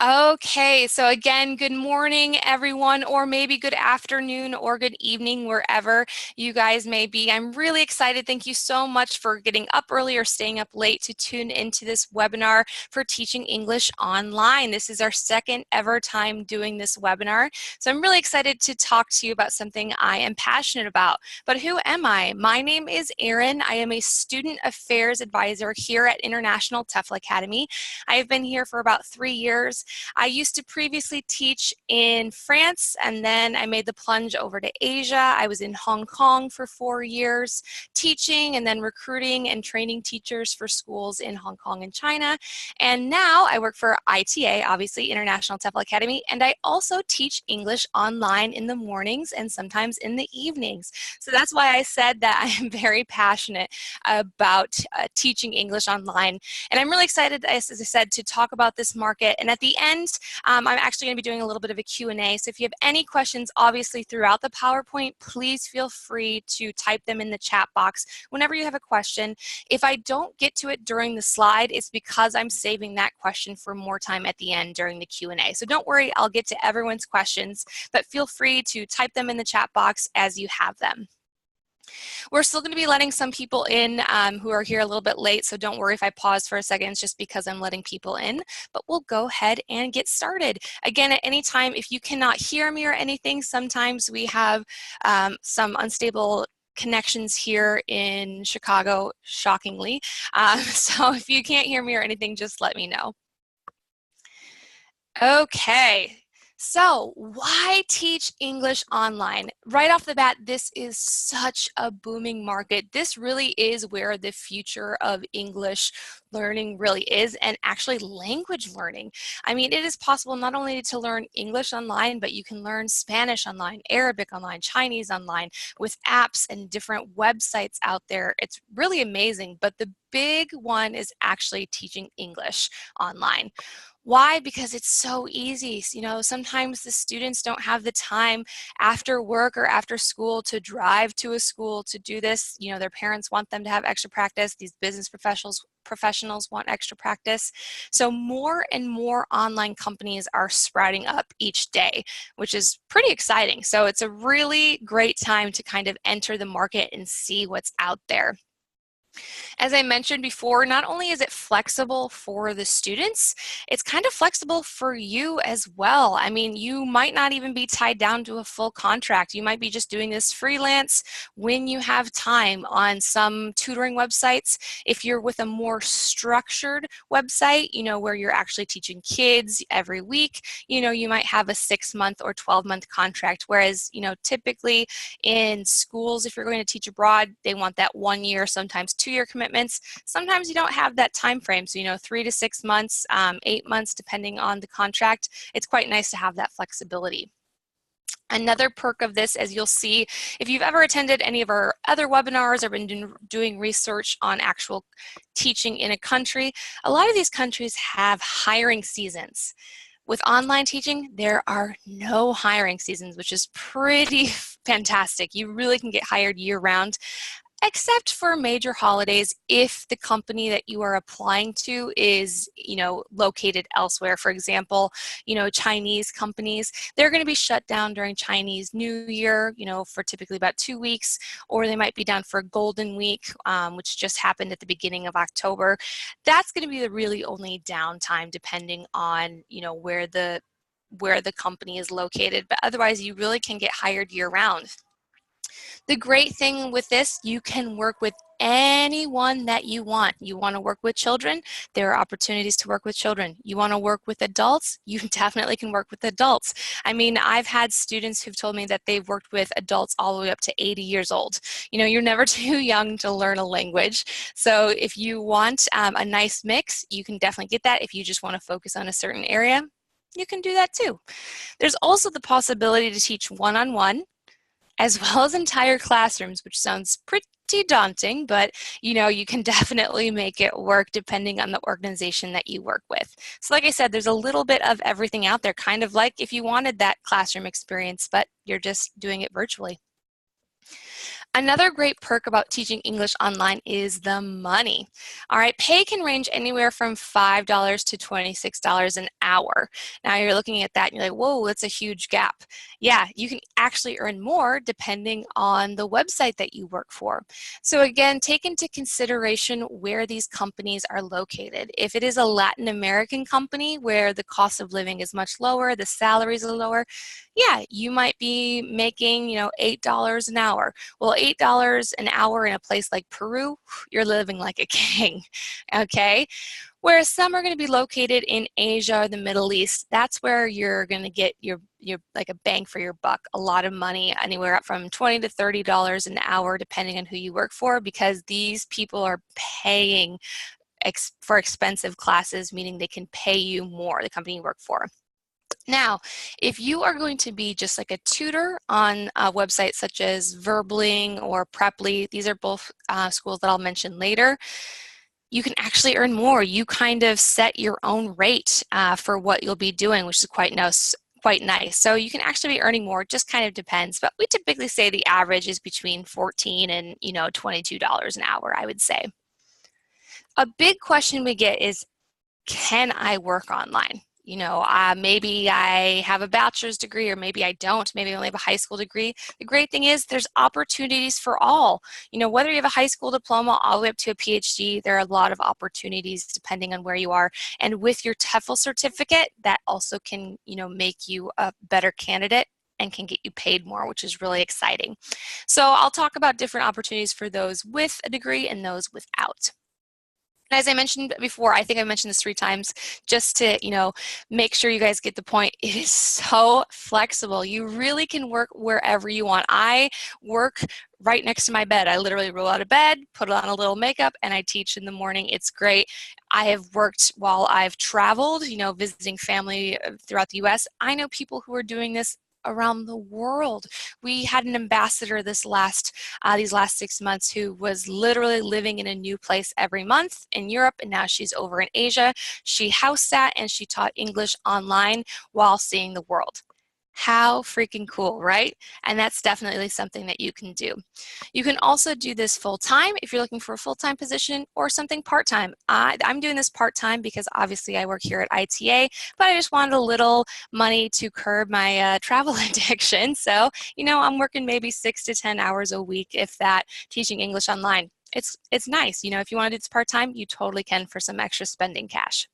Okay, so again, good morning, everyone, or maybe good afternoon or good evening, wherever you guys may be. I'm really excited. Thank you so much for getting up early or staying up late to tune into this webinar for teaching English online. This is our second ever time doing this webinar. So I'm really excited to talk to you about something I am passionate about. But who am I? My name is Erin. I am a student affairs advisor here at International TEFL Academy. I have been here for about 3 years. I used to previously teach in France, and then I made the plunge over to Asia. I was in Hong Kong for 4 years teaching and then recruiting and training teachers for schools in Hong Kong and China. And now I work for ITA, obviously International TEFL Academy, and I also teach English online in the mornings and sometimes in the evenings. So that's why I said that I am very passionate about teaching English online. And I'm really excited, as I said, to talk about this market. And at the end, I'm actually going to be doing a little bit of a Q&A. So if you have any questions, obviously throughout the PowerPoint, please feel free to type them in the chat box whenever you have a question. If I don't get to it during the slide, it's because I'm saving that question for more time at the end during the Q&A. So don't worry, I'll get to everyone's questions, but feel free to type them in the chat box as you have them. We're still going to be letting some people in who are here a little bit late, so don't worry if I pause for a second. It's just because I'm letting people in, but we'll go ahead and get started. Again, at any time, if you cannot hear me or anything, sometimes we have some unstable connections here in Chicago, shockingly. So if you can't hear me or anything, just let me know. Okay. So why teach English online? Right off the bat, this is such a booming market. This really is where the future of English learning really is, and actually language learning. I mean, it is possible not only to learn English online, but you can learn Spanish online, Arabic online, Chinese online, with apps and different websites out there. It's really amazing, but the big one is actually teaching English online. Why? Because it's so easy. You know, sometimes the students don't have the time after work or after school to drive to a school to do this. You know, their parents want them to have extra practice. These business professionals want extra practice. So more and more online companies are sprouting up each day, which is pretty exciting. So it's a really great time to kind of enter the market and see what's out there. As I mentioned before, not only is it flexible for the students, it's kind of flexible for you as well. I mean, you might not even be tied down to a full contract. You might be just doing this freelance when you have time on some tutoring websites. If you're with a more structured website, you know, where you're actually teaching kids every week, you know, you might have a 6-month or 12-month contract. Whereas, you know, typically in schools, if you're going to teach abroad, they want that 1 year, sometimes 2-year commitments. Sometimes you don't have that time frame, so 3 to 6 months, 8 months, depending on the contract. It's quite nice to have that flexibility. Another perk of this, as you'll see, if you've ever attended any of our other webinars or been doing research on actual teaching in a country, a lot of these countries have hiring seasons. With online teaching, there are no hiring seasons, which is pretty fantastic. You really can get hired year-round, except for major holidays if the company that you are applying to is, you know, located elsewhere. For example, you know, Chinese companies, they're going to be shut down during Chinese New Year, you know, for typically about 2 weeks, or they might be down for Golden Week, which just happened at the beginning of October. That's going to be the really only downtime, depending on, you know, where the company is located. But otherwise, you really can get hired year-round. The great thing with this, you can work with anyone that you want. You want to work with children, there are opportunities to work with children. You want to work with adults, you definitely can work with adults. I mean, I've had students who've told me that they've worked with adults all the way up to 80 years old. You know, you're never too young to learn a language. So if you want a nice mix, you can definitely get that. If you just want to focus on a certain area, you can do that too. There's also the possibility to teach one-on-one, as well as entire classrooms, which sounds pretty daunting, but you know, you can definitely make it work depending on the organization that you work with. So like I said, there's a little bit of everything out there, kind of like if you wanted that classroom experience, but you're just doing it virtually. Another great perk about teaching English online is the money. All right, pay can range anywhere from $5 to $26 an hour. Now you're looking at that and you're like, whoa, that's a huge gap. Yeah, you can actually earn more depending on the website that you work for. So again, take into consideration where these companies are located. If it is a Latin American company where the cost of living is much lower, the salaries are lower, yeah, you might be making, $8 an hour. Well, $8 an hour in a place like Peru, you're living like a king, okay? Whereas some are going to be located in Asia or the Middle East, that's where you're going to get your like a bang for your buck, a lot of money, anywhere up from $20 to $30 an hour, depending on who you work for, because these people are paying for expensive classes, meaning they can pay you more, the company you work for. Now, if you are going to be just like a tutor on websites such as Verbling or Preply, these are both schools that I'll mention later, you can actually earn more. You kind of set your own rate for what you'll be doing, which is quite nice. Quite nice. So you can actually be earning more. It just kind of depends. But we typically say the average is between $14 and $22 an hour, I would say. A big question we get is, can I work online? Maybe I have a bachelor's degree, or maybe I don't. Maybe I only have a high school degree. The great thing is there's opportunities for all. Whether you have a high school diploma all the way up to a PhD, there are a lot of opportunities depending on where you are. And with your TEFL certificate, that also can, make you a better candidate and can get you paid more, which is really exciting. So I'll talk about different opportunities for those with a degree and those without. And as I mentioned before, I think I mentioned this 3 times, just to, make sure you guys get the point. It is so flexible. You really can work wherever you want. I work right next to my bed. I literally roll out of bed, put on a little makeup, and I teach in the morning. It's great. I have worked while I've traveled, visiting family throughout the US. I know people who are doing this around the world. We had an ambassador these last 6 months who was literally living in a new place every month in Europe, and now she's over in Asia. She house sat and she taught English online while seeing the world. How freaking cool, right? And that's definitely something that you can do. You can also do this full-time if you're looking for a full-time position, or something part-time. I'm doing this part-time because obviously I work here at ITA, but I just wanted a little money to curb my travel addiction. So, I'm working maybe 6 to 10 hours a week, if that, teaching English online. It's nice. If you want to do this part-time, you totally can for some extra spending cash.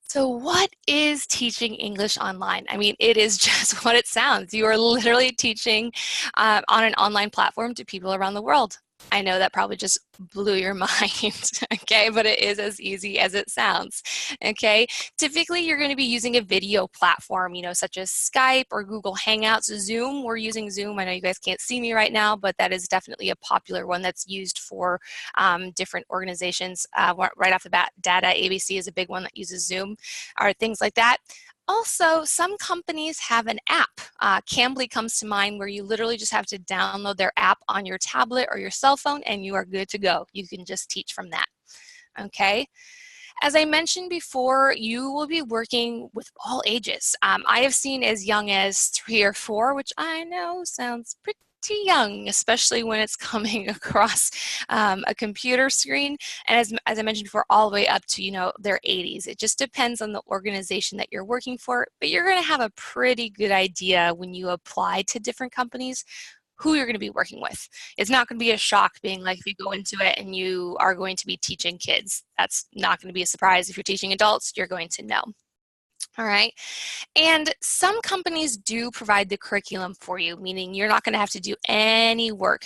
So what is teaching English online? I mean, it is just what it sounds. You are literally teaching on an online platform to people around the world. I know that probably just blew your mind, okay, but it is as easy as it sounds, okay? Typically, you're going to be using a video platform, such as Skype or Google Hangouts, Zoom. We're using Zoom. I know you guys can't see me right now, but that is definitely a popular one that's used for different organizations. Right off the bat, Data ABC is a big one that uses Zoom, or things like that. Also, some companies have an app. Cambly comes to mind, where you literally just have to download their app on your tablet or your cell phone and you are good to go. You can just teach from that, okay? As I mentioned before, you will be working with all ages. I have seen as young as 3 or 4, which I know sounds pretty young, especially when it's coming across a computer screen. And as I mentioned before, all the way up to, their 80s. It just depends on the organization that you're working for, but you're going to have a pretty good idea when you apply to different companies who you're going to be working with. It's not going to be a shock being like, if you go into it and you are going to be teaching kids. That's not going to be a surprise. If you're teaching adults, you're going to know. All right. And some companies do provide the curriculum for you, meaning you're not going to have to do any work.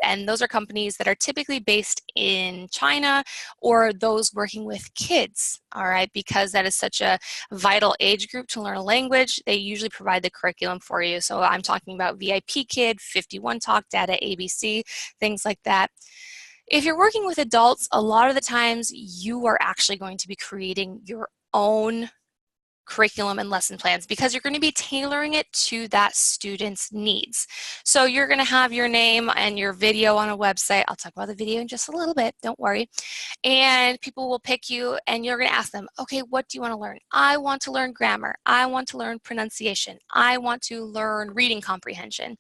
And those are companies that are typically based in China, or those working with kids. All right. Because that is such a vital age group to learn a language, they usually provide the curriculum for you. So I'm talking about VIP Kid, 51 Talk, Data ABC, things like that. If you're working with adults, a lot of the times you are actually going to be creating your own curriculum and lesson plans because you're going to be tailoring it to that student's needs. So you're going to have your name and your video on a website. I'll talk about the video in just a little bit, don't worry. And people will pick you and you're going to ask them, okay, what do you want to learn? I want to learn grammar. I want to learn pronunciation. I want to learn reading comprehension.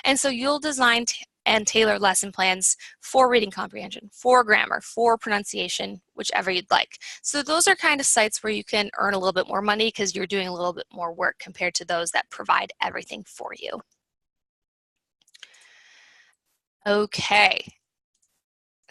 And so you'll design and tailor lesson plans for reading comprehension, for grammar, for pronunciation, whichever you'd like. So those are kind of sites where you can earn a little bit more money because you're doing a little bit more work compared to those that provide everything for you. Okay.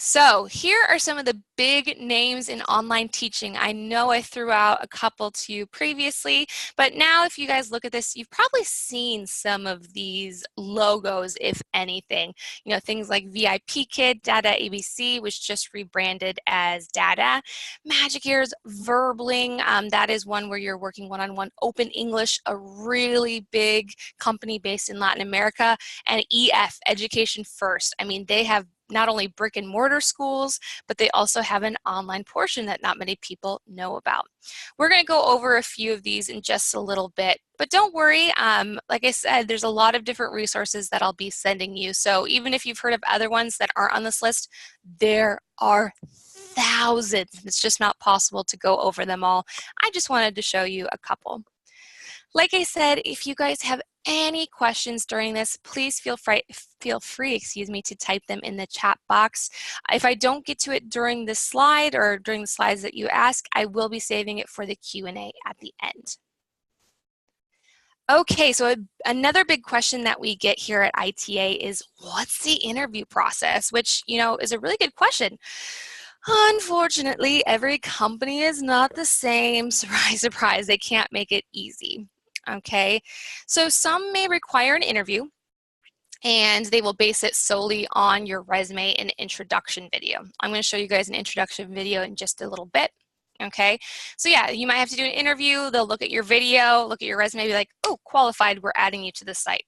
So here are some of the big names in online teaching. I know I threw out a couple to you previously, but now if you guys look at this, you've probably seen some of these logos, if anything. You know, things like VIP Kid, Dada ABC, which just rebranded as Dada. Magic Ears, Verbling, that is one where you're working one-on-one. Open English, a really big company based in Latin America. And EF, Education First. I mean, they have not only brick and mortar schools, but they also have an online portion that not many people know about. We're going to go over a few of these in just a little bit, but don't worry. Like I said, there's a lot of different resources that I'll be sending you. So even if you've heard of other ones that aren't on this list, there are thousands. It's just not possible to go over them all. I just wanted to show you a couple. Like I said, if you guys have any questions during this, please feel free, to type them in the chat box. If I don't get to it during this slide or during the slides that you ask, I will be saving it for the Q&A at the end. Okay, so another big question that we get here at ITA is, what's the interview process? Which, you know, is a really good question. Unfortunately, every company is not the same. Surprise, surprise, they can't make it easy. Okay, so some may require an interview and they will base it solely on your resume and introduction video. I'm going to show you guys an introduction video in just a little bit. Okay, so yeah, you might have to do an interview. They'll look at your video, look at your resume, be like, oh, qualified, we're adding you to the site.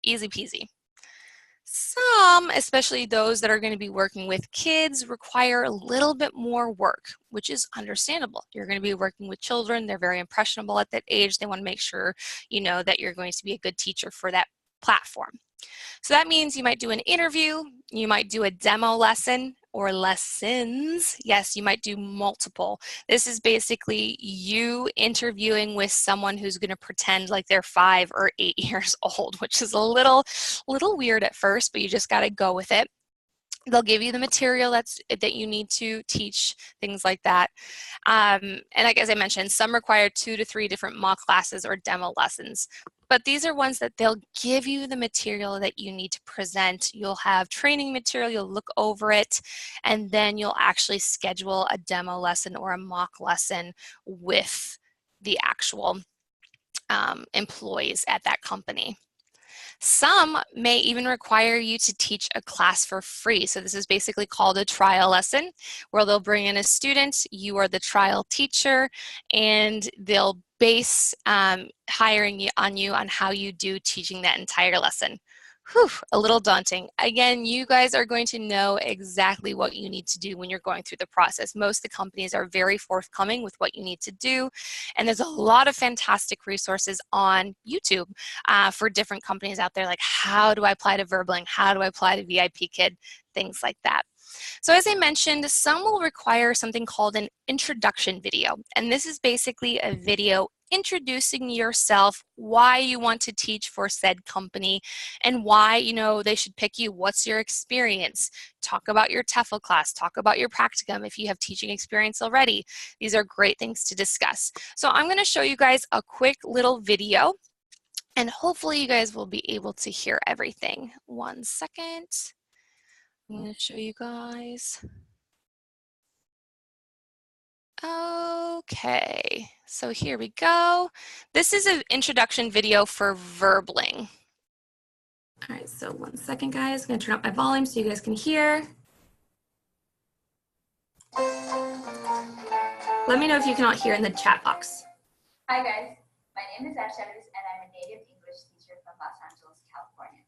Easy peasy. Some, especially those that are going to be working with kids, require a little bit more work, which is understandable. You're going to be working with children. They're very impressionable at that age. They want to make sure you know that you're going to be a good teacher for that platform. So that means you might do an interview, you might do a demo lesson or lessons. Yes, you might do multiple. This is basically you interviewing with someone who's going to pretend like they're 5 or 8 years old, which is a little weird at first, but you just got to go with it. They'll give you the material that you need to teach, things like that. And like as I mentioned, some require 2 to 3 different mock classes or demo lessons. But these are ones that they'll give you the material that you need to present. You'll have training material, you'll look over it, and then you'll actually schedule a demo lesson or a mock lesson with the actual employees at that company. Some may even require you to teach a class for free. So this is basically called a trial lesson, where they'll bring in a student, you are the trial teacher, and they'll base hiring you on how you do teaching that entire lesson. Whew, a little daunting. Again, you guys are going to know exactly what you need to do when you're going through the process. Most of the companies are very forthcoming with what you need to do, and there's a lot of fantastic resources on YouTube for different companies out there, like how do I apply to Verbling, how do I apply to VIP Kid, things like that. So as I mentioned, some will require something called an introduction video, and this is basically a video introducing yourself, why you want to teach for said company, and why they should pick you. What's your experience? Talk about your TEFL class, talk about your practicum if you have teaching experience already. These are great things to discuss. So I'm going to show you guys a quick little video, and hopefully you guys will be able to hear everything. One second. I'm going to show you guys. Okay, so here we go. This is an introduction video for Verbling. All right, so one second, guys. I'm going to turn up my volume so you guys can hear. Let me know if you cannot hear in the chat box. Hi, guys. My name is Asharis, and I'm a native English teacher from Los Angeles, California.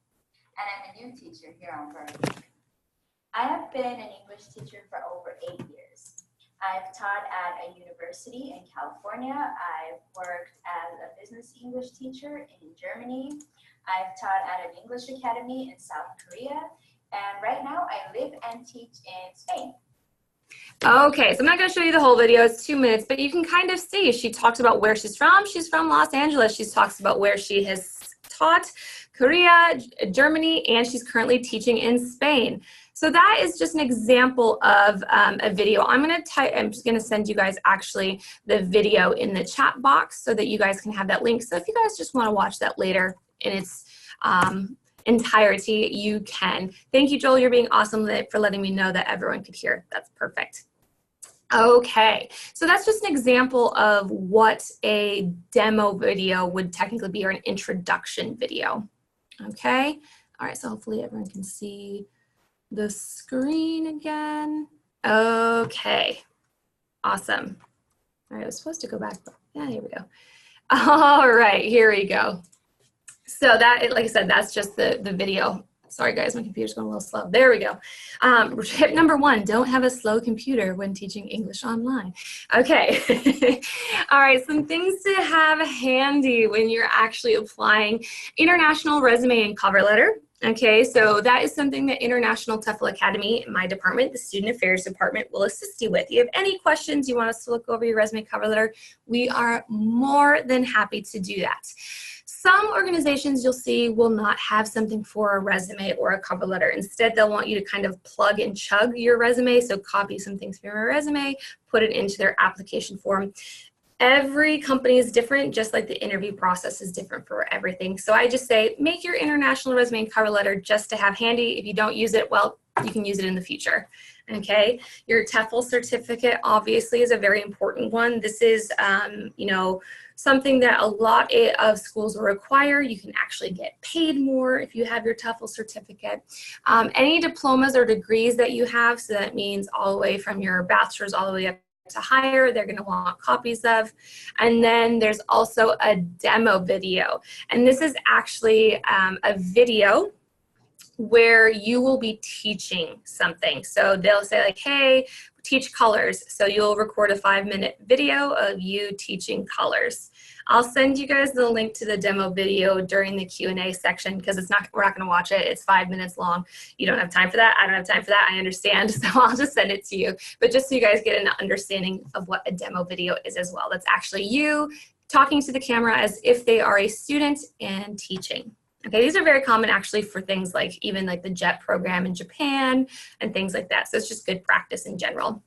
And I'm a new teacher here on Verbling. I have been an English teacher for over 8 years. I've taught at a university in California. I've worked as a business English teacher in Germany. I've taught at an English academy in South Korea. And right now I live and teach in Spain. Okay, so I'm not going to show you the whole video. It's 2 minutes, but you can kind of see she talks about where she's from. She's from Los Angeles. She talks about where she has taught, Korea, Germany, and she's currently teaching in Spain. So that is just an example of a video. I'm just going to send you guys actually the video in the chat box so that you guys can have that link. So if you guys just want to watch that later in its entirety, you can. Thank you, Joel. You're being awesome for letting me know that everyone could hear. That's perfect. Okay, so that's just an example of what a demo video would technically be, or an introduction video. Okay, all right, so hopefully everyone can see the screen again. Okay, awesome. All right, I was supposed to go back, but yeah, here we go. All right, here we go. So that, like I said, that's just the video. Sorry guys, my computer's going a little slow. There we go. Tip number 1, don't have a slow computer when teaching English online. Okay. All right, some things to have handy when you're actually applying international resume and cover letter. Okay, so that is something that International TEFL Academy, my department, the Student Affairs Department, will assist you with. You have any questions, you want us to look over your resume cover letter, we are more than happy to do that. Some organizations you'll see will not have something for a resume or a cover letter. Instead, they'll want you to kind of plug and chug your resume. So copy some things from your resume, put it into their application form. Every company is different, just like the interview process is different for everything. So I just say, make your international resume and cover letter just to have handy. If you don't use it, well, you can use it in the future. Okay, your TEFL certificate obviously is a very important one. This is, you know, something that a lot of schools will require. You can actually get paid more if you have your TEFL certificate. Any diplomas or degrees that you have, so that means all the way from your bachelor's all the way up to higher, they're going to want copies of. And then there's also a demo video. And this is actually a video where you will be teaching something. So they'll say like, hey, teach colors. So you'll record a 5-minute video of you teaching colors. I'll send you guys the link to the demo video during the Q&A section, because we're not gonna watch it. It's 5 minutes long. You don't have time for that. I don't have time for that. I understand. So I'll just send it to you. But just so you guys get an understanding of what a demo video is as well. That's actually you talking to the camera as if they are a student and teaching. Okay, these are very common actually for things like even like the JET program in Japan and things like that. So it's just good practice in general.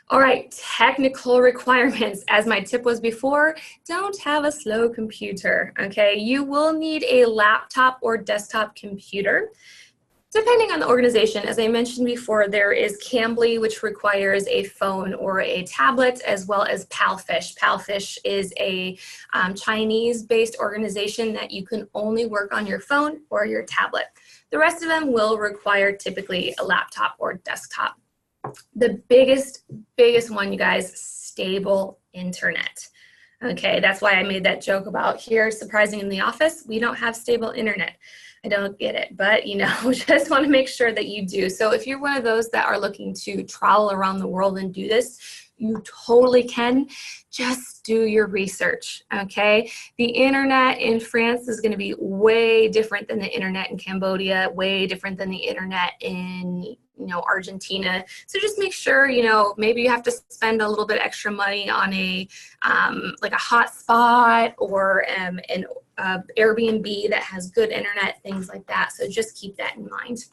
All right, technical requirements. As my tip was before, don't have a slow computer, okay? You will need a laptop or desktop computer. Depending on the organization, as I mentioned before, there is Cambly, which requires a phone or a tablet, as well as PalFish. PalFish is a Chinese-based organization that you can only work on your phone or your tablet. The rest of them will require typically a laptop or desktop. The biggest one, you guys, stable internet. Okay, that's why I made that joke about here, surprising in the office, we don't have stable internet. I don't get it, but you know, just want to make sure that you do. So if you're one of those that are looking to travel around the world and do this, you totally can. Just do your research, okay? The internet in France is going to be way different than the internet in Cambodia, way different than the internet in, you know, Argentina. So just make sure, you know, maybe you have to spend a little bit extra money on a like a hotspot or an Airbnb that has good internet, things like that. So just keep that in mind.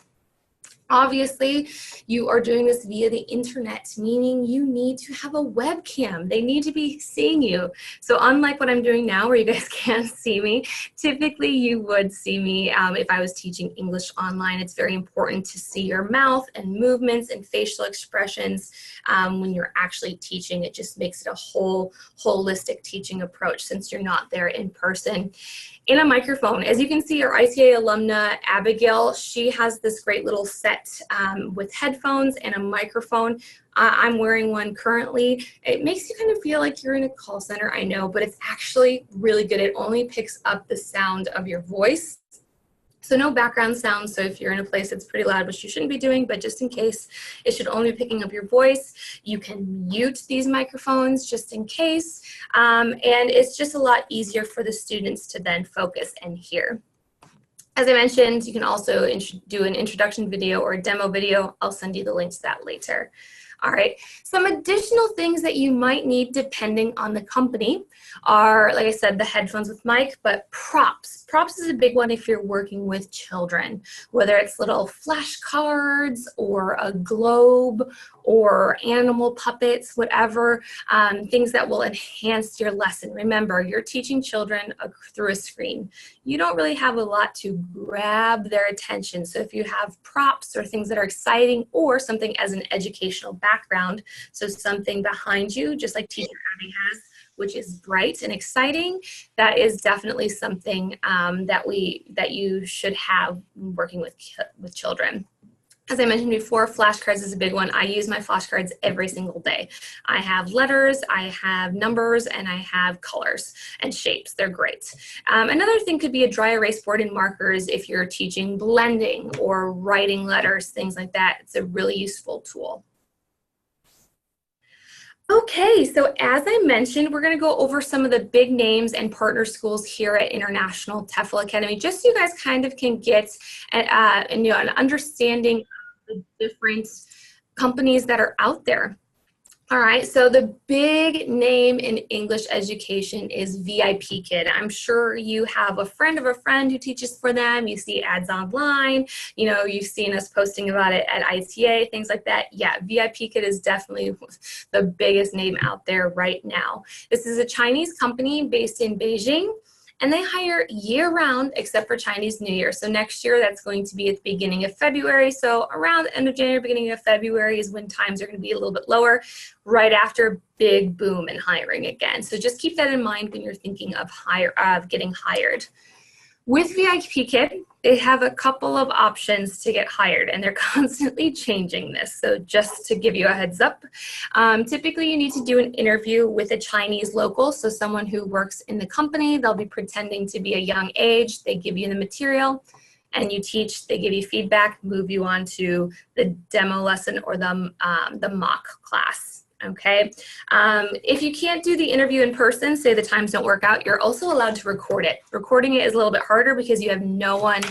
Obviously, you are doing this via the internet, meaning you need to have a webcam. They need to be seeing you. So unlike what I'm doing now where you guys can't see me, typically you would see me if I was teaching English online. It's very important to see your mouth and movements and facial expressions when you're actually teaching. It just makes it a whole holistic teaching approach since you're not there in person. In a microphone, as you can see, our ITA alumna, Abigail, she has this great little set with headphones and a microphone. I'm wearing one currently. It makes you kind of feel like you're in a call center, I know, but it's actually really good. It only picks up the sound of your voice. So no background sounds, so if you're in a place that's pretty loud, which you shouldn't be doing, but just in case, it should only be picking up your voice. You can mute these microphones just in case, and it's just a lot easier for the students to then focus and hear. As I mentioned, you can also do an introduction video or a demo video. I'll send you the link to that later. All right, some additional things that you might need depending on the company are, like I said, the headphones with mic, but props. Props is a big one if you're working with children, whether it's little flashcards or a globe or animal puppets, whatever, things that will enhance your lesson. Remember, you're teaching children through a screen. You don't really have a lot to grab their attention. So if you have props or things that are exciting or something as an educational background, so something behind you, just like Teacher Abby has, which is bright and exciting, that is definitely something that you should have working with children. As I mentioned before, flashcards is a big one. I use my flashcards every single day. I have letters, I have numbers, and I have colors and shapes. They're great. Another thing could be a dry erase board and markers if you're teaching blending or writing letters, things like that. It's a really useful tool. Okay, so as I mentioned, we're going to go over some of the big names and partner schools here at International TEFL Academy, just so you guys kind of can get an understanding of the different companies that are out there. All right, so the big name in English education is VIP Kid. I'm sure you have a friend of a friend who teaches for them. You see ads online. You know, you've seen us posting about it at ITA, things like that. Yeah, VIP Kid is definitely the biggest name out there right now. This is a Chinese company based in Beijing. And they hire year-round except for Chinese New Year. So next year, that's going to be at the beginning of February. So around the end of January, beginning of February is when times are going to be a little bit lower, right after big boom in hiring again. So just keep that in mind when you're thinking of getting hired. With VIP Kid, they have a couple of options to get hired, and they're constantly changing this. So just to give you a heads up, typically you need to do an interview with a Chinese local, so someone who works in the company. They'll be pretending to be a young age. They give you the material, and you teach. They give you feedback, move you on to the demo lesson or the mock class. Okay, if you can't do the interview in person, say the times don't work out, you're also allowed to record it. Recording it is a little bit harder because you have no one,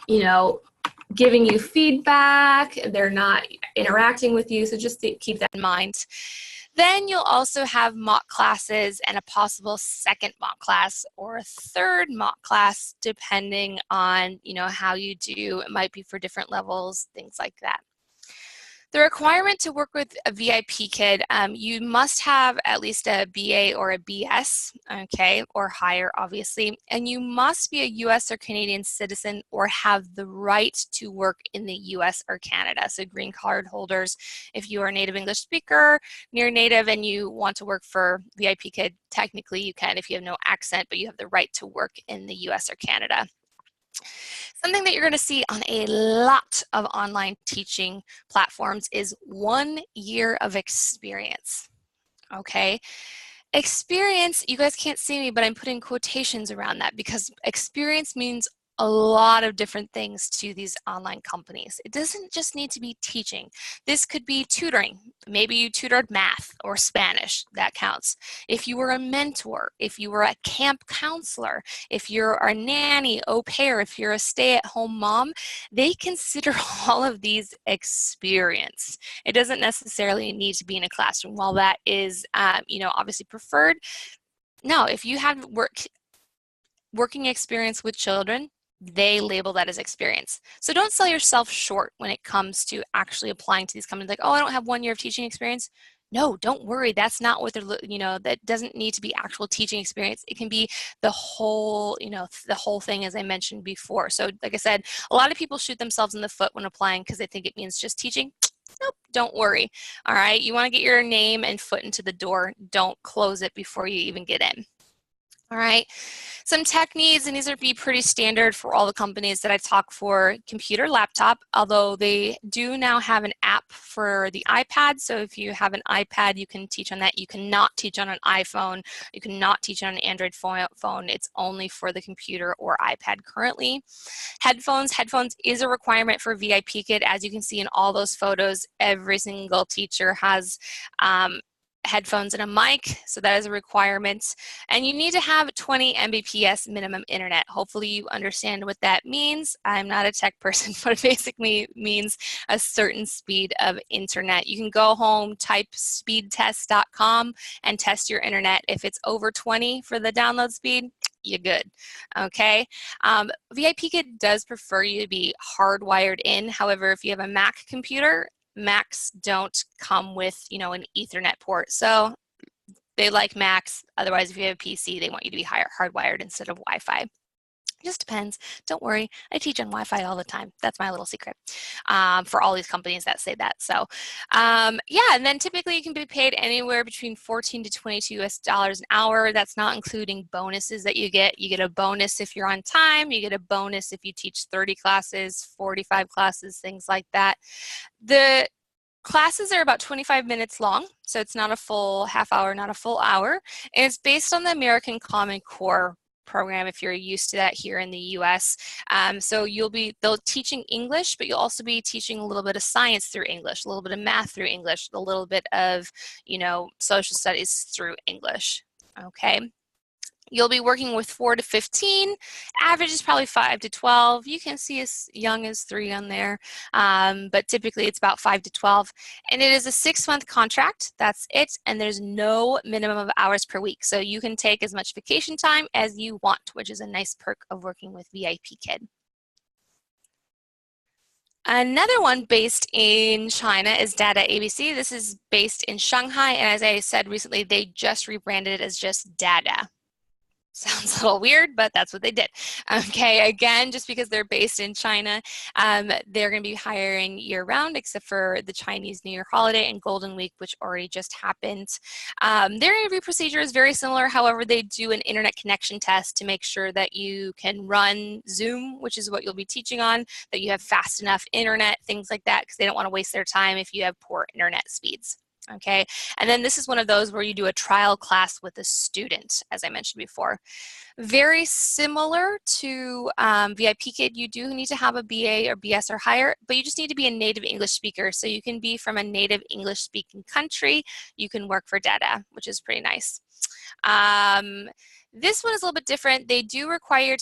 you know, giving you feedback. They're not interacting with you, so just keep that in mind. Then you'll also have mock classes and a possible second mock class or a third mock class, depending on, you know, how you do. It might be for different levels, things like that. The requirement to work with a VIP Kid, you must have at least a BA or a BS, okay, or higher, obviously, and you must be a US or Canadian citizen or have the right to work in the US or Canada. So green card holders, if you are a native English speaker, near native, and you want to work for VIP Kid, technically you can if you have no accent, but you have the right to work in the US or Canada. Something that you're going to see on a lot of online teaching platforms is 1 year of experience, okay? Experience, you guys can't see me, but I'm putting quotations around that because experience means a lot of different things to these online companies. It doesn't just need to be teaching. This could be tutoring. Maybe you tutored math or Spanish, that counts. If you were a mentor, if you were a camp counselor, if you're a nanny, au pair, if you're a stay-at-home mom, they consider all of these experience. It doesn't necessarily need to be in a classroom. While that is, you know, obviously preferred, no, if you have working experience with children, they label that as experience. So don't sell yourself short when it comes to actually applying to these companies like, oh, I don't have 1 year of teaching experience. No, don't worry. That's not what they're, you know, that doesn't need to be actual teaching experience. It can be the whole, you know, the whole thing, as I mentioned before. So like I said, a lot of people shoot themselves in the foot when applying because they think it means just teaching. Nope, don't worry. All right, you want to get your name and foot into the door. Don't close it before you even get in. All right. Some tech needs, and these would be pretty standard for all the companies that I talk for: computer, laptop, although they do now have an app for the iPad. So if you have an iPad, you can teach on that. You cannot teach on an iPhone. You cannot teach on an Android phone. It's only for the computer or iPad currently. Headphones is a requirement for VIP Kid. As you can see in all those photos, every single teacher has headphones and a mic, so that is a requirement. And you need to have 20 Mbps minimum internet. Hopefully you understand what that means. I'm not a tech person, but it basically means a certain speed of internet. You can go home, type speedtest.com and test your internet. If it's over 20 for the download speed, you're good. Okay. VIP Kid does prefer you to be hardwired in. However, if you have a Mac computer, Macs don't come with, an Ethernet port. So they like Macs. Otherwise, if you have a PC, they want you to be hardwired instead of Wi-Fi. It just depends. Don't worry. I teach on Wi-Fi all the time. That's my little secret for all these companies that say that. So yeah, and then typically you can be paid anywhere between 14 to 22 US dollars an hour. That's not including bonuses that you get. You get a bonus if you're on time. You get a bonus if you teach 30 classes, 45 classes, things like that. The classes are about 25 minutes long, so it's not a full half hour, not a full hour, and it's based on the American Common Core program if you're used to that here in the US. So they'll teaching English, but you'll also be teaching a little bit of science through English, a little bit of math through English, a little bit of, social studies through English. Okay. You'll be working with 4 to 15. Average is probably 5 to 12. You can see as young as 3 on there, but typically it's about 5 to 12. And it is a 6-month contract. That's it. And there's no minimum of hours per week. So you can take as much vacation time as you want, which is a nice perk of working with VIP Kid. Another one based in China is Data ABC. This is based in Shanghai. And as I said recently, they just rebranded it as just Data. Sounds a little weird, but that's what they did. Okay, again, just because they're based in China, they're going to be hiring year-round, except for the Chinese New Year holiday and Golden Week, which already just happened. Their interview procedure is very similar. However, they do an internet connection test to make sure that you can run Zoom, which is what you'll be teaching on, that you have fast enough internet, things like that, because they don't want to waste their time if you have poor internet speeds. Okay, and then this is one of those where you do a trial class with a student, as I mentioned before. Very similar to VIP Kid, you do need to have a BA or BS or higher, but you just need to be a native English speaker. So you can be from a native English speaking country. You can work for Data, which is pretty nice. This one is a little bit different. They do require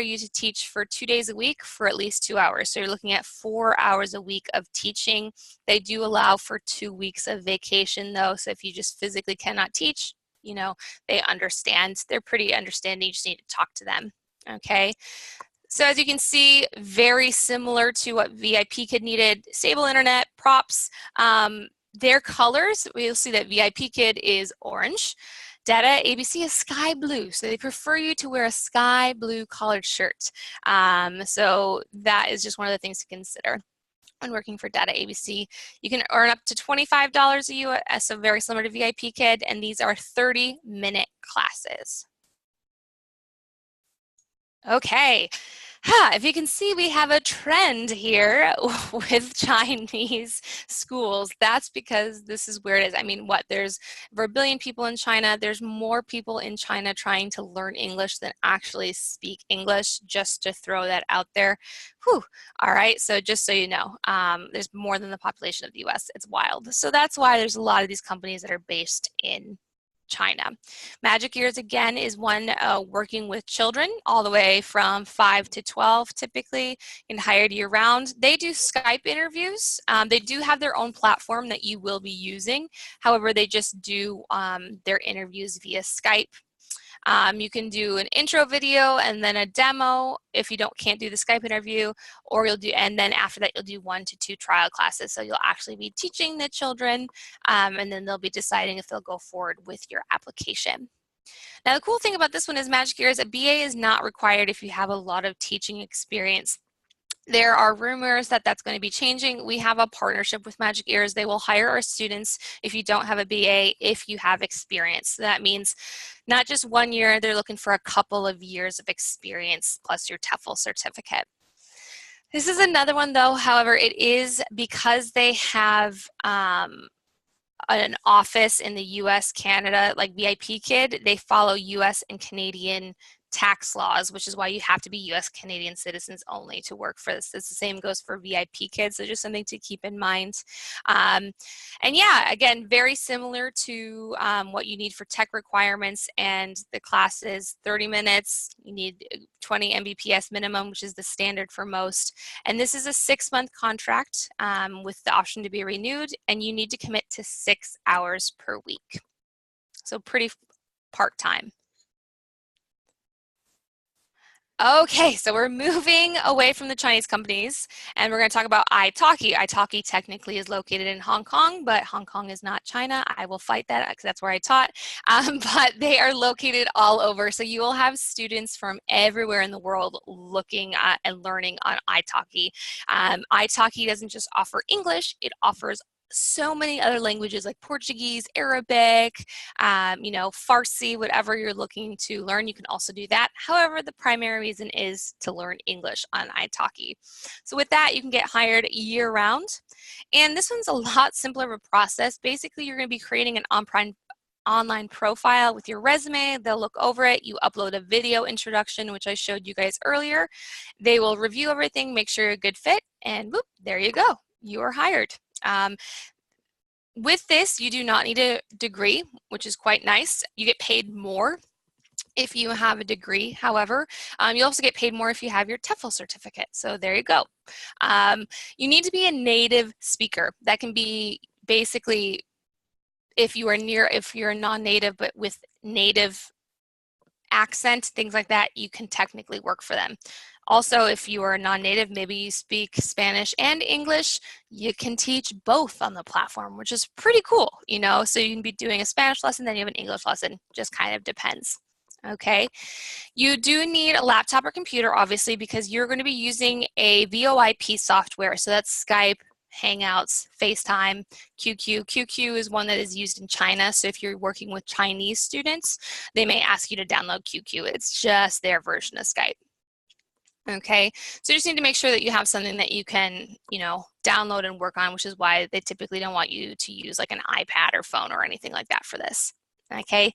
you to teach for 2 days a week for at least 2 hours. So you're looking at 4 hours a week of teaching. They do allow for 2 weeks of vacation though. So if you just physically cannot teach, they understand. They're pretty understanding. You just need to talk to them. Okay. So as you can see, very similar to what VIP Kid needed: stable internet, props. Their colors, we'll see that VIP Kid is orange. Data ABC is sky blue, so they prefer you to wear a sky blue collared shirt. So that is just one of the things to consider when working for Data ABC. You can earn up to $25 a US, so very similar to VIP Kid, and these are 30-minute classes. Okay. If you can see, we have a trend here with Chinese schools. That's because this is where it is. I mean, there's over 1 billion people in China. There's more people in China trying to learn English than actually speak English, just to throw that out there. Whew. All right, so just so you know, there's more than the population of the US. It's wild. So that's why there's a lot of these companies that are based in China. Magic Years, again, is one working with children all the way from 5 to 12 typically, and hired year-round. They do Skype interviews. They do have their own platform that you will be using. However, they just do their interviews via Skype. You can do an intro video and then a demo if you can't do the Skype interview, or and then after that you'll do 1 to 2 trial classes. So you'll actually be teaching the children, and then they'll be deciding if they'll go forward with your application. Now the cool thing about this one is Magic Years, a BA is not required if you have a lot of teaching experience. There are rumors that that's going to be changing. We have a partnership with Magic Ears. They will hire our students if you don't have a BA, if you have experience. So that means not just 1 year, they're looking for a couple of years of experience plus your TEFL certificate. This is another one though, however, it is because they have an office in the US, Canada, like VIP Kid, they follow US and Canadian tax laws, which is why you have to be US Canadian citizens only to work for this. It's the same goes for VIP Kids, so just something to keep in mind. And yeah, again, very similar to what you need for tech requirements, and the class is 30 minutes. You need 20 Mbps minimum, which is the standard for most. And this is a 6-month contract with the option to be renewed, and you need to commit to 6 hours per week. So pretty part-time. Okay, so we're moving away from the Chinese companies, and we're going to talk about italki. Italki technically is located in Hong Kong, but Hong Kong is not China. I will fight that because that's where I taught, but they are located all over. So you will have students from everywhere in the world looking at and learning on italki. Italki doesn't just offer English, it offers so many other languages like Portuguese, Arabic, Farsi, whatever you're looking to learn, you can also do that. However, the primary reason is to learn English on italki. So with that, you can get hired year-round. And this one's a lot simpler of a process. Basically, you're going to be creating an online profile with your resume. They'll look over it. You upload a video introduction, which I showed you guys earlier. They will review everything, make sure you're a good fit, and whoop, there you go. You are hired. With this, you do not need a degree, which is quite nice. You get paid more if you have a degree, however. You also get paid more if you have your TEFL certificate. So there you go. You need to be a native speaker. That can be basically if you're a non-native but with native accent, things like that, you can technically work for them. Also, if you are non-native, maybe you speak Spanish and English, you can teach both on the platform, which is pretty cool, so you can be doing a Spanish lesson, then you have an English lesson, just kind of depends. Okay, you do need a laptop or computer, obviously, because you're going to be using a VoIP software, so that's Skype, Hangouts, FaceTime, QQ. QQ is one that is used in China, so if you're working with Chinese students, they may ask you to download QQ. It's just their version of Skype. Okay, so you just need to make sure that you have something that you can, download and work on, which is why they typically don't want you to use like an iPad or phone or anything like that for this. Okay,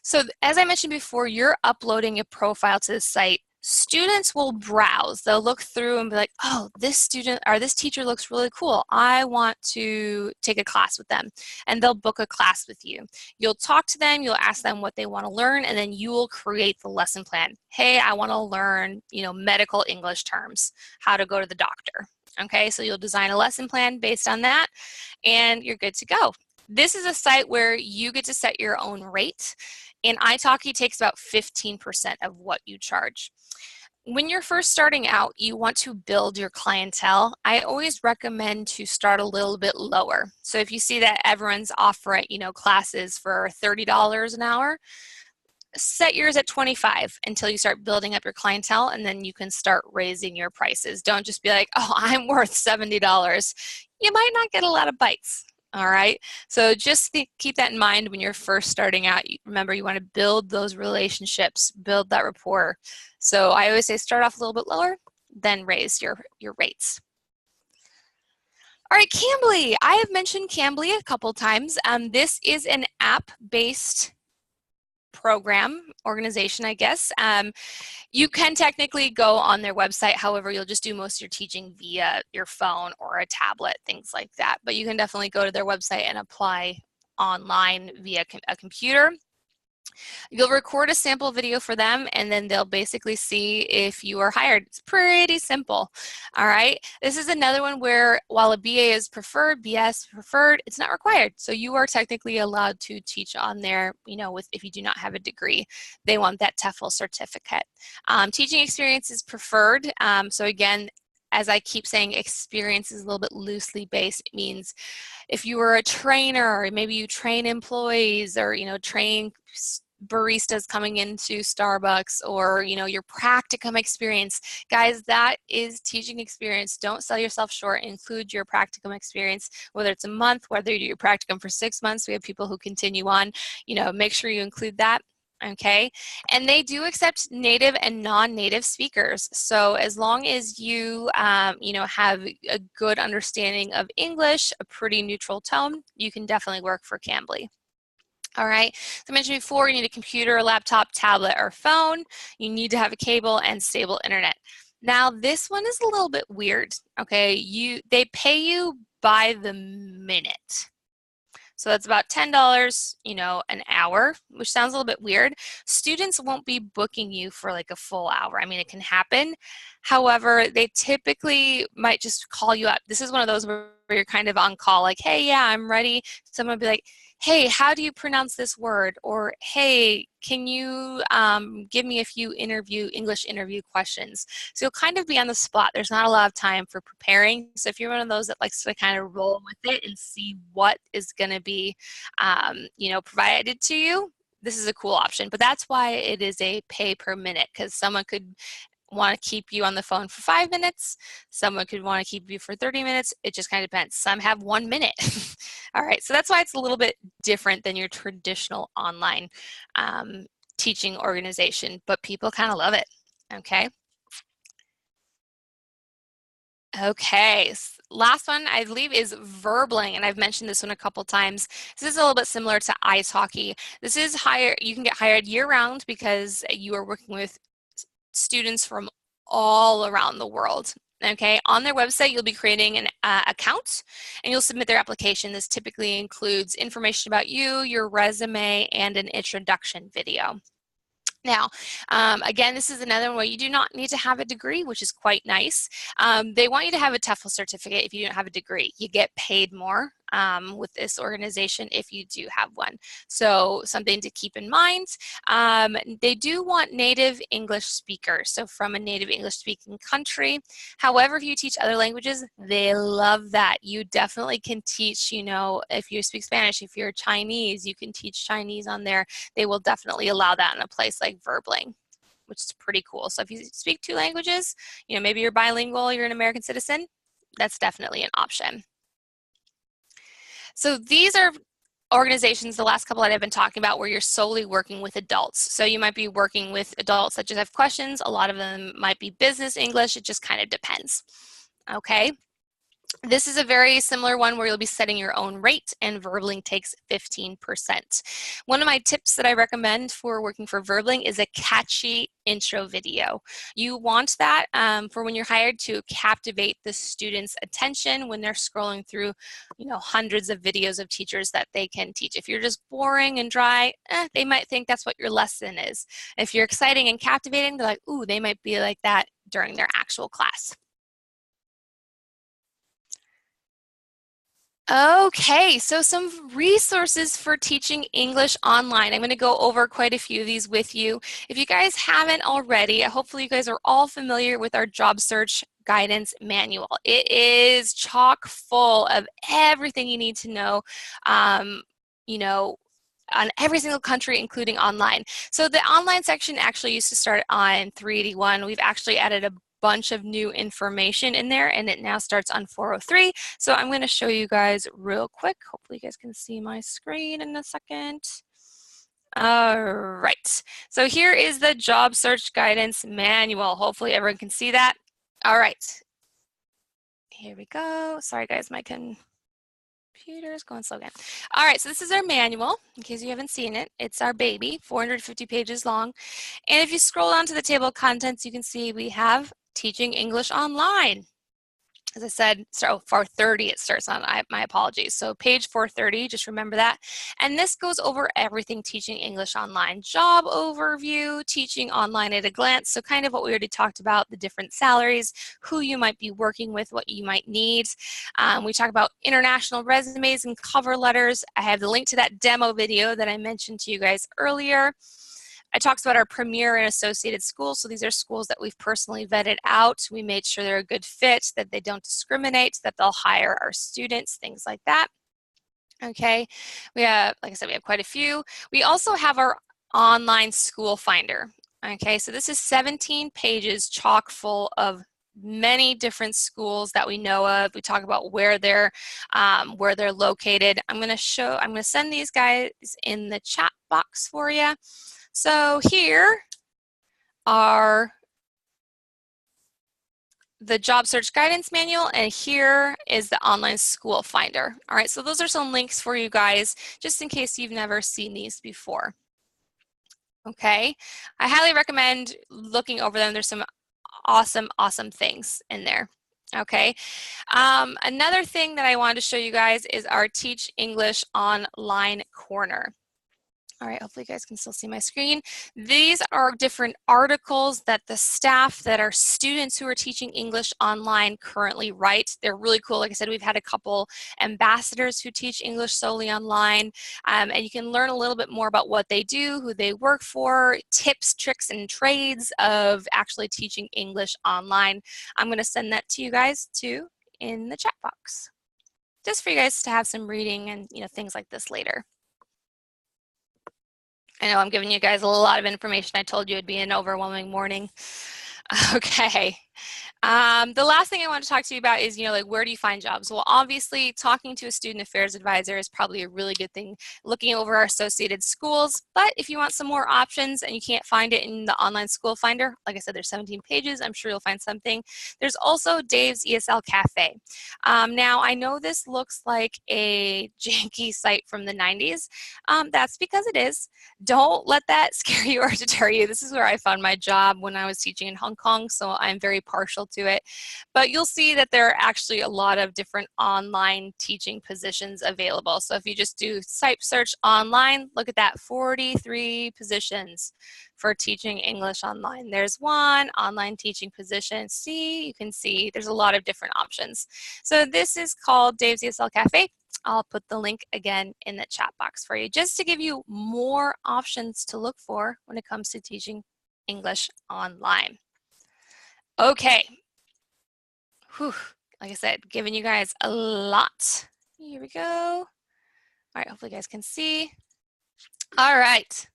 so as I mentioned before, you're uploading a profile to the site. Students will browse. They'll look through and be like, oh, this student or this teacher looks really cool. I want to take a class with them. And they'll book a class with you. You'll talk to them, you'll ask them what they want to learn, and then you will create the lesson plan. Hey, I want to learn, medical English terms, how to go to the doctor. Okay, so you'll design a lesson plan based on that, and you're good to go. This is a site where you get to set your own rate, and italki takes about 15% of what you charge. When you're first starting out, you want to build your clientele. I always recommend to start a little bit lower. So if you see that everyone's offering, classes for $30 an hour, set yours at 25 until you start building up your clientele, and then you can start raising your prices. Don't just be like, oh, I'm worth $70. You might not get a lot of bites. All right, so just keep that in mind when you're first starting out. Remember, you want to build those relationships, build that rapport. So I always say start off a little bit lower, then raise your rates. All right, Cambly. I have mentioned Cambly a couple times. This is an app-based organization, I guess. You can technically go on their website, however, you'll just do most of your teaching via your phone or a tablet, things like that. But you can definitely go to their website and apply online via a computer. You'll record a sample video for them, and then they'll basically see if you are hired. It's pretty simple. All right. This is another one where while a BA is preferred, BS preferred, it's not required. So you are technically allowed to teach on there, if you do not have a degree. They want that TEFL certificate. Teaching experience is preferred. So again, as I keep saying, experience is a little bit loosely based. It means if you were a trainer, or maybe you train employees or, train baristas coming into Starbucks, or, you know, your practicum experience. Guys, that is teaching experience. Don't sell yourself short. Include your practicum experience, whether it's a month, whether you do your practicum for 6 months. We have people who continue on. You know, make sure you include that. Okay, and they do accept native and non-native speakers. So as long as you, you know, have a good understanding of English, a pretty neutral tone, you can definitely work for Cambly. All right, so I mentioned before, you need a computer, laptop, tablet, or phone. You need to have a cable and stable internet. Now, this one is a little bit weird, okay? They pay you by the minute. So that's about $10, you know, an hour, which sounds a little bit weird. Students won't be booking you for like a full hour. I mean, it can happen. However, they typically might just call you up. This is one of those where you're kind of on call, like, hey, yeah, I'm ready. Someone will be like, hey, how do you pronounce this word? Or, hey, can you give me a few English interview questions? So you'll kind of be on the spot. There's not a lot of time for preparing. So if you're one of those that likes to kind of roll with it and see what is going to be, you know, provided to you, this is a cool option. But that's why it is a pay per minute, because someone could want to keep you on the phone for 5 minutes. Someone could want to keep you for 30 minutes. It just kind of depends. Some have 1 minute. All right, so that's why it's a little bit different than your traditional online teaching organization, but people kind of love it, okay? Okay, last one I believe is verbling, and I've mentioned this one a couple times. This is a little bit similar to ice hockey. This is you can get hired year-round because you are working with students from all around the world. Okay, on their website, you'll be creating an account and you'll submit their application. This typically includes information about you, your resume, and an introduction video. Now, again, this is another one where you do not need to have a degree, which is quite nice. They want you to have a TEFL certificate if you don't have a degree. You get paid more with this organization if you do have one. So something to keep in mind. They do want native English speakers, so from a native English speaking country. However, if you teach other languages, they love that. You definitely can teach, you know, if you speak Spanish, if you're Chinese, you can teach Chinese on there. They will definitely allow that in a place like Verbling, which is pretty cool. So if you speak 2 languages, you know, maybe you're bilingual, you're an American citizen, that's definitely an option. So these are organizations, the last couple that I've been talking about, where you're solely working with adults. So you might be working with adults that just have questions. A lot of them might be business English. It just kind of depends. Okay. This is a very similar one where you'll be setting your own rate, and Verbling takes 15%. One of my tips that I recommend for working for Verbling is a catchy intro video. You want that for when you're hired to captivate the student's attention when they're scrolling through, you know, hundreds of videos of teachers that they can teach. If you're just boring and dry, they might think that's what your lesson is. If you're exciting and captivating, they're like, ooh, they might be like that during their actual class. Okay, so some resources for teaching English online. I'm going to go over quite a few of these with you. If you guys haven't already, hopefully you guys are all familiar with our job search guidance manual. It is chock full of everything you need to know, you know, on every single country, including online. So the online section actually used to start on 381. We've actually added a bunch of new information in there, and it now starts on 403. So I'm going to show you guys real quick. Hopefully you guys can see my screen in a second. All right, so here is the job search guidance manual. Hopefully everyone can see that. All right, here we go. Sorry guys, my computer's going slow again. All right, so this is our manual, in case you haven't seen it. It's our baby, 450 pages long. And if you scroll down to the table of contents, you can see we have Teaching English Online. As I said, so 430 it starts on, my apologies. So page 430, just remember that. And this goes over everything teaching English online. Job overview, teaching online at a glance. So kind of what we already talked about, the different salaries, who you might be working with, what you might need. We talk about international resumes and cover letters. I have the link to that demo video that I mentioned to you guys earlier. I talked about our premier and associated schools. So these are schools that we've personally vetted out. We made sure they're a good fit, that they don't discriminate, that they'll hire our students, things like that. Okay, we have, like I said, we have quite a few. We also have our online school finder. Okay, so this is 17 pages chock full of many different schools that we know of. We talk about where they're located. I'm going to send these guys in the chat box for you. So here are the job search guidance manual, and here is the online school finder. All right, so those are some links for you guys, just in case you've never seen these before. Okay, I highly recommend looking over them. There's some awesome things in there. Okay, another thing that I wanted to show you guys is our Teach English Online corner. All right, hopefully you guys can still see my screen. These are different articles that the staff, that our students who are teaching English online currently write. They're really cool. Like I said, we've had a couple ambassadors who teach English solely online, and you can learn a little bit more about what they do, who they work for, tips, tricks, and trades of actually teaching English online. I'm going to send that to you guys too in the chat box, just for you guys to have some reading and things like this later. I know I'm giving you guys a lot of information. I told you it'd be an overwhelming morning. Okay. The last thing I want to talk to you about is, like, where do you find jobs? Well, obviously, talking to a student affairs advisor is probably a really good thing, looking over our associated schools. But if you want some more options and you can't find it in the online school finder, like I said, there's 17 pages. I'm sure you'll find something. There's also Dave's ESL Cafe. Now, I know this looks like a janky site from the 90s. That's because it is. Don't let that scare you or deter you. This is where I found my job when I was teaching in Hong Kong, so I'm very partial to it. But you'll see that there are actually a lot of different online teaching positions available. So if you just do site search online, look at that, 43 positions for teaching English online. There's one online teaching position. See, you can see there's a lot of different options. So this is called Dave's ESL Cafe. I'll put the link again in the chat box for you, just to give you more options to look for when it comes to teaching English online. Okay. Whew. Like I said, giving you guys a lot. Here we go. All right, hopefully you guys can see. All right.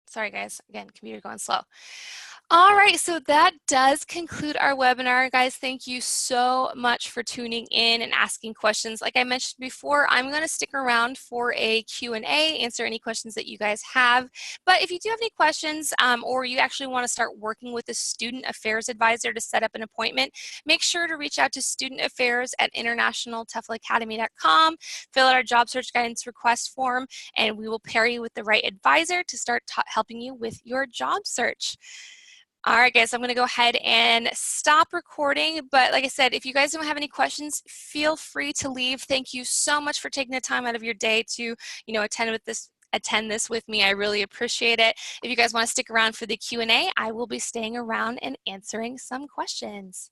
Sorry guys, again, computer going slow. All right, so that does conclude our webinar. Guys, thank you so much for tuning in and asking questions. Like I mentioned before, I'm going to stick around for a Q&A, answer any questions that you guys have. But if you do have any questions, or you actually want to start working with a student affairs advisor to set up an appointment, make sure to reach out to studentaffairs@internationalteflacademy.com, fill out our job search guidance request form, and we will pair you with the right advisor to start helping you with your job search. All right, guys, I'm going to go ahead and stop recording. But like I said, if you guys don't have any questions, feel free to leave. Thank you so much for taking the time out of your day to, attend this with me. I really appreciate it. If you guys want to stick around for the Q&A, I will be staying around and answering some questions.